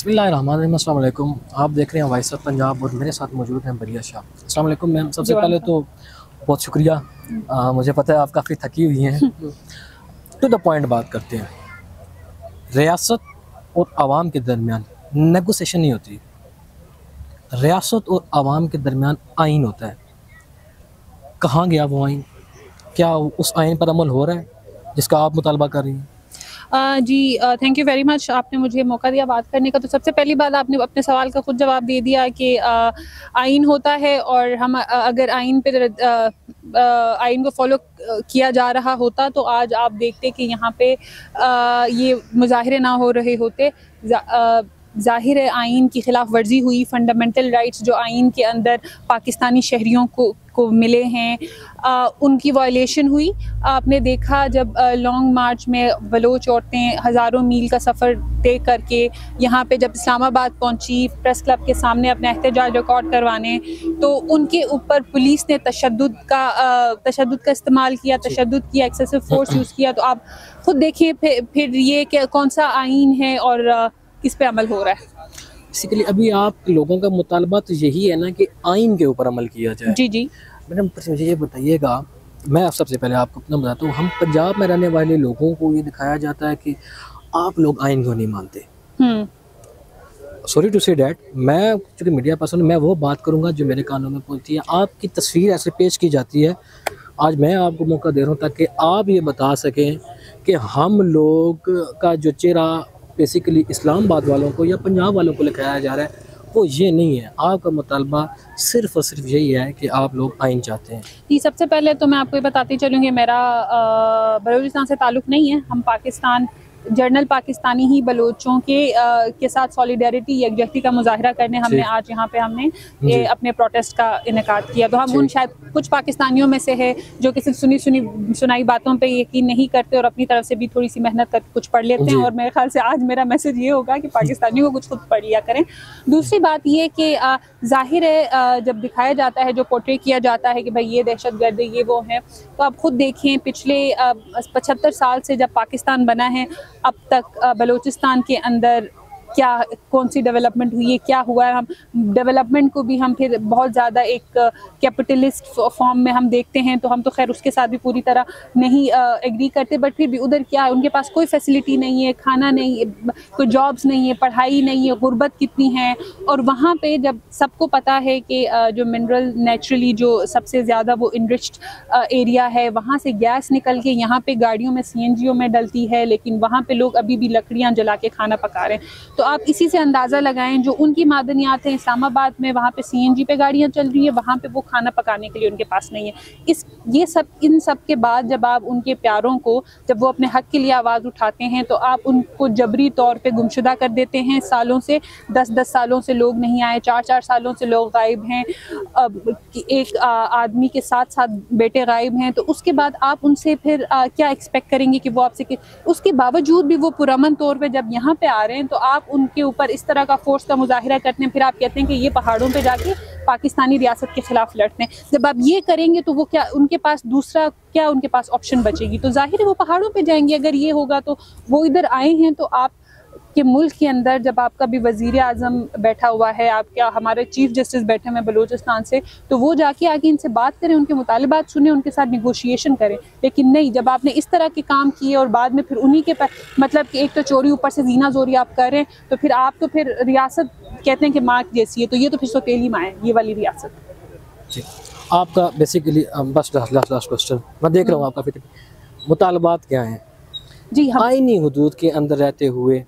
बिस्मिल्लाहिर्रहमानिर्रहीम। अस्सलाम वालेकुम। आप देख रहे हैं वॉइस ऑफ पंजाब और मेरे साथ मौजूद हैं बरिया शाह। अस्सलाम वालेकुम मैम। सबसे पहले तो बहुत शुक्रिया। मुझे पता है आप काफ़ी थकी हुई हैं। टू द पॉइंट बात करते हैं। रियासत और आवाम के दरमियान नेगोशिएशन नहीं होती। रियासत और आवाम के दरमियान आइन होता है। कहाँ गया वो आइन? क्या उस आइन पर अमल हो रहा है जिसका आप मुतालबा कर रही हैं? जी, थैंक यू वेरी मच। आपने मुझे मौका दिया बात करने का। तो सबसे पहली बात, आपने अपने सवाल का खुद जवाब दे दिया कि आइन होता है और हम अगर आइन पे आइन को फॉलो किया जा रहा होता तो आज आप देखते कि यहाँ पे ये मुजाहिरे ना हो रहे होते। ज़ाहिर है आइन की खिलाफ वर्जी हुई। फंडामेंटल राइट्स जो आइन के अंदर पाकिस्तानी शहरियों को मिले हैं उनकी वायलेशन हुई। आपने देखा जब लॉन्ग मार्च में बलोच औरतें हज़ारों मील का सफ़र तय करके यहाँ पे जब इस्लामाबाद पहुँची प्रेस क्लब के सामने अपना एहतजाज रिकॉर्ड करवाने, तो उनके ऊपर पुलिस ने तशद्दुद का इस्तेमाल किया, तशद्दुद किया, एक्सेसिव फोर्स यूज़ किया। तो आप खुद देखिए फिर ये क्या कौन सा आइन है और किस पे अमल हो रहा है। बेसिकली अभी आप लोगों का मुतालबा तो यही है ना कि आइन के ऊपर अमल किया जाए। जी जी मैडम मुझे ये बताइएगा, मैं सबसे पहले आपको अपना बताता हूँ। हम पंजाब में रहने वाले लोगों को ये दिखाया जाता है कि आप लोग आइन को नहीं मानते। सॉरी टू से डैट, मैं चूँकि मीडिया पर्सन, मैं वो बात करूँगा जो मेरे कानों में पहुँचती है। आपकी तस्वीर ऐसे पेश की जाती है। आज मैं आपको मौका दे रहा हूँ ताकि आप ये बता सकें कि हम लोग का जो चेहरा बेसिकली इस्लामाबाद वालों को या पंजाब वालों को लिखाया जा रहा है वो ये नहीं है। आपका मुतालबा सिर्फ़ और सिर्फ यही है कि आप लोग आइन चाहते हैं। जी, सबसे पहले तो मैं आपको ये बताती चलूँगी, मेरा बलूचिस्तान से ताल्लुक़ नहीं है। हम पाकिस्तान जर्नल पाकिस्तानी ही बलोचों के साथ सॉलिडारिटी यकजहती का मुजाहरा करने हमने आज यहाँ पे हमने अपने प्रोटेस्ट का इनेकाद किया। तो हम उन शायद कुछ पाकिस्तानियों में से है जो कि सिर्फ सुनाई बातों पे यकीन नहीं करते और अपनी तरफ से भी थोड़ी सी मेहनत करके कुछ पढ़ लेते हैं। और मेरे ख्याल से आज मेरा मैसेज ये होगा कि पाकिस्तानियों को कुछ खुद पढ़ लिया करें। दूसरी बात ये कि जाहिर है जब दिखाया जाता है, जो पोर्ट्रे किया जाता है कि भाई ये दहशतगर्द ये वो है, तो आप खुद देखें पिछले 75 साल से जब पाकिस्तान बना है अब तक बलूचिस्तान के अंदर कौन सी डेवलपमेंट हुई है, क्या हुआ है। हम डेवलपमेंट को भी हम फिर बहुत ज़्यादा एक कैपिटलिस्ट फॉर्म में हम देखते हैं, तो हम तो खैर उसके साथ भी पूरी तरह नहीं एग्री करते। बट फिर भी उधर क्या है, उनके पास कोई फैसिलिटी नहीं है, खाना नहीं है, कोई जॉब्स नहीं है, पढ़ाई नहीं है, गुर्बत कितनी है। और वहाँ पे जब सबको पता है कि जो मिनरल नेचुरली जो सबसे ज़्यादा वो इनरिच्ड एरिया है, वहाँ से गैस निकल के यहाँ पे गाड़ियों में CNG में डलती है, लेकिन वहाँ पे लोग अभी भी लकड़ियाँ जला के खाना पका रहे हैं। तो आप इसी से अंदाज़ा लगाएं जो उनकी मादनियात हैं इस्लामाबाद में, वहाँ पे CNG पे गाड़ियाँ चल रही है, वहाँ पे वो खाना पकाने के लिए उनके पास नहीं है। इन सब के बाद जब आप उनके प्यारों को, जब वो अपने हक़ के लिए आवाज़ उठाते हैं, तो आप उनको जबरी तौर पे गुमशुदा कर देते हैं। सालों से 10-10 सालों से लोग नहीं आए, 4-4 सालों से लोग गायब हैं। एक आदमी के साथ बेटे गायब हैं, तो उसके बाद आप उनसे फिर क्या एक्सपेक्ट करेंगे कि वो आपसे, उसके बावजूद भी वो पुरअमन तौर पर जब यहाँ पर आ रहे हैं तो आप उनके ऊपर इस तरह का फोर्स का मुजाहिरा करते हैं। फिर आप कहते हैं कि ये पहाड़ों पे जाके पाकिस्तानी रियासत के खिलाफ लड़ते हैं। जब आप ये करेंगे तो वो क्या, उनके पास दूसरा क्या उनके पास ऑप्शन बचेगी? तो जाहिर है वो पहाड़ों पे जाएंगे। अगर ये होगा तो वो इधर आए हैं, तो आप के मुल्क के अंदर जब आपका भी वज़ीर आज़म बैठा हुआ है, आपका हमारे चीफ जस्टिस बैठे हुए हैं बलूचिस्तान से, तो वो जाके आके इनसे बात करें, उनके मुतालिबात सुने, उनके साथ निगोशिएशन करें। लेकिन नहीं, जब आपने इस तरह के काम किए और बाद में फिर उन्हीं के मतलब कि एक तो चोरी ऊपर से जीना जोरी आप कर रहे हैं, तो फिर आप तो फिर रियासत कहते हैं कि माँ जैसी है, तो ये तो फिर सौतेली माँ है ये वाली रियासत। जी, आपका बेसिकली बस लास्ट क्वेश्चन मैं देख रहा हूँ आपका फिर मुतालबात क्या हैं? जी, हम आईनी हुदूद के अंदर रहते हुए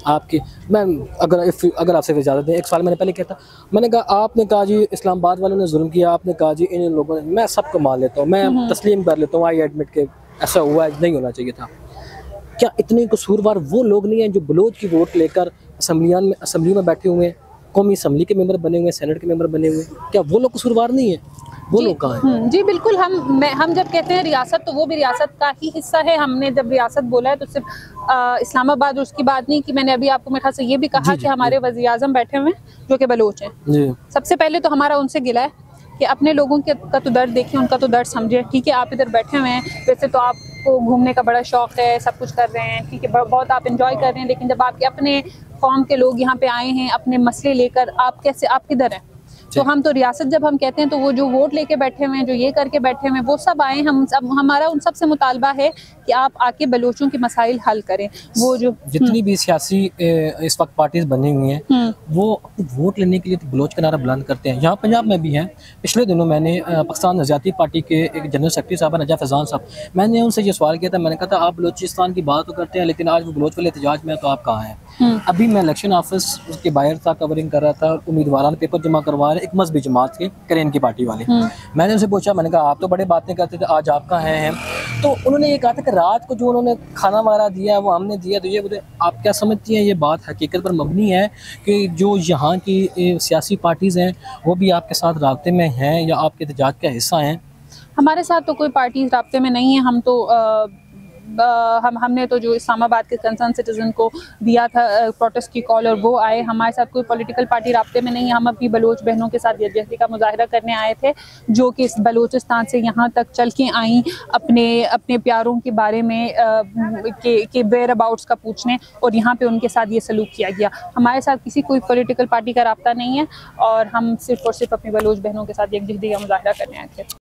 आपके, मैं अगर आपसे इजाज़त दें, एक सवाल मैंने पहले किया था। मैंने कहा, आपने कहा जी इस्लामाबाद वालों ने जुल्म किया, आपने कहा जी इन लोगों ने, मैं सबको मान लेता हूँ, मैं तस्लीम कर लेता हूँ, आई एडमिट के ऐसा हुआ, नहीं होना चाहिए था। क्या इतने कसूरवार वो लोग नहीं हैं जो बलोच की वोट लेकर असम्बली में बैठे हुए हैं, कौमी असम्बली के मेंबर बने हुए हैं, सेनेट के मेंबर बने हुए हैं? क्या वो लोग कसूरवार नहीं हैं? वो लोग कहाँ हैं? जी बिल्कुल। हम जब कहते हैं रियासत, तो वो भी रियासत का ही हिस्सा है। हमने जब रियासत बोला है तो सिर्फ इस्लामाबाद, उसकी बात नहीं कि मैंने अभी आपको मेरे ख्याल से ये भी कहा कि हमारे वज़ीर आज़म बैठे हुए हैं जो कि बलोच हैं। सबसे पहले तो हमारा उनसे गिला है कि अपने लोगों का तो दर्द देखें, उनका तो दर्द समझे। ठीक है, आप इधर बैठे हुए हैं, वैसे तो आपको घूमने का बड़ा शौक है, सब कुछ कर रहे हैं, ठीक है, बहुत आप इंजॉय कर रहे हैं, लेकिन जब आपके अपने कौम के लोग यहाँ पे आए हैं अपने मसले लेकर, आप किधर हैं? तो हम तो रियासत जब हम कहते हैं तो वो जो वोट लेके बैठे हुए हैं, जो ये करके बैठे हुए हैं, वो सब आए, हम सब, हमारा उन सब से मुतालबा है कि आप आके बलोचों के मसाइल हल करें। वो जो जितनी भी सियासी इस वक्त पार्टीज बनी हुई हैं वो अपने वोट लेने के लिए तो बलोच का नारा बुलंद करते हैं। यहाँ पंजाब में भी हैं। पिछले दिनों मैंने पाकिस्तान नज़ाती पार्टी के एक जनरल सेक्रेटरी साहब नजफ फैजान साहब, मैंने उनसे ये सवाल किया था, मैंने कहा था आप बलोचिस्तान की बात तो करते हैं लेकिन आज वो बलोच वाले एहतजाज में तो आप कहाँ हैं? अभी मैं इलेक्शन ऑफिस के बाहर था, कवरिंग कर रहा था, उम्मीदवार पेपर जमा करवा रहे, एक मजहबी जमात के करेन की पार्टी वाले। मैंने उनसे पूछा, मैंने कहा आप तो बड़े बातें करते थे, आज आप कहाँ हैं? तो उन्होंने ये कहा था कि रात को जो उन्होंने खाना वगैरह दिया वो हमने दिया। तो ये बोले आप क्या समझती हैं ये बात हकीकत पर मबनी है कि जो यहाँ की सियासी पार्टीज़ हैं वो भी आपके साथ राब्ते में हैं या आपके एहतजाज का हिस्सा हैं? हमारे साथ तो कोई पार्टी राब्ते में नहीं है। हम तो हमने तो जो इस्लामाबाद के कंसर्न सिटीजन को दिया था प्रोटेस्ट की कॉल और वो आए। हमारे साथ कोई पॉलिटिकल पार्टी राब्ते में नहीं है। हम अपनी बलोच बहनों के साथ यकजहती का मुजाहरा करने आए थे, जो कि इस बलोचिस्तान से यहाँ तक चल के आई अपने प्यारों के बारे में के वेयर अबाउट्स का पूछने, और यहाँ पे उनके साथ ये सलूक किया गया। हमारे साथ किसी कोई पॉलिटिकल पार्टी का राब्ता नहीं है और हम सिर्फ और सिर्फ अपनी बलोच बहनों के साथ यकजहती का मुजाहरा करने आए थे।